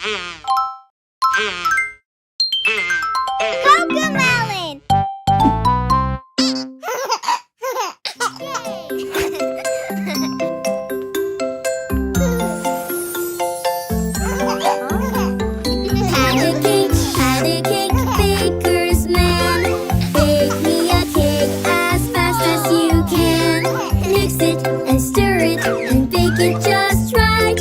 CoComelon! Had a cake, baker's man. Bake me a cake as fast as you can. Mix it and stir it and bake it just right.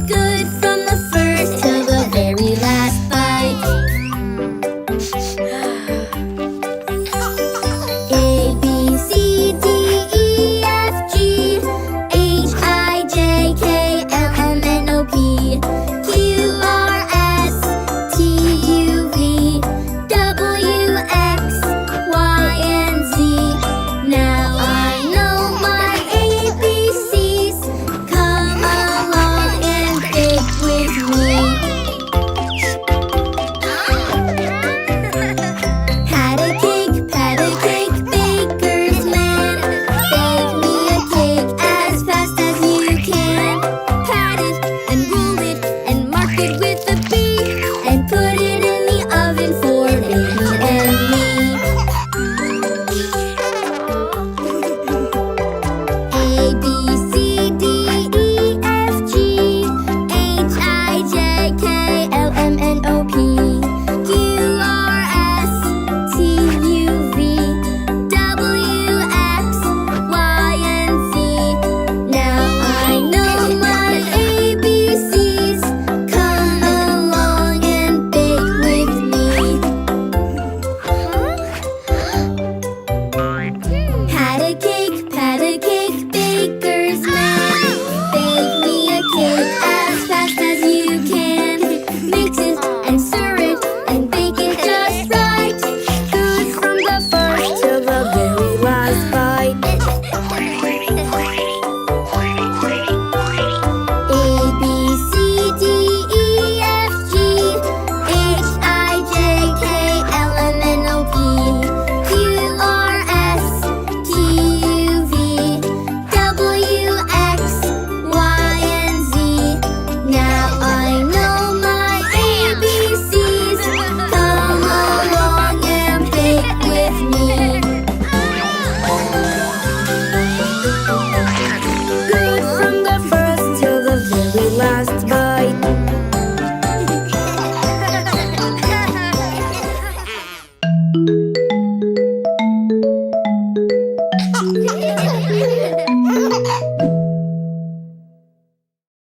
Good from the first till the very last bite. A, B, C, D, E, F, G, H, I, J, K, L, M, N, O, P, Q, R, S, T, U, V, W, X, Y, and Z. Now I know my ABCs. Come along and bake with me. Had a cake, baker's man. Bake me a cake as fast as you can. Pat it and roll it and mark it with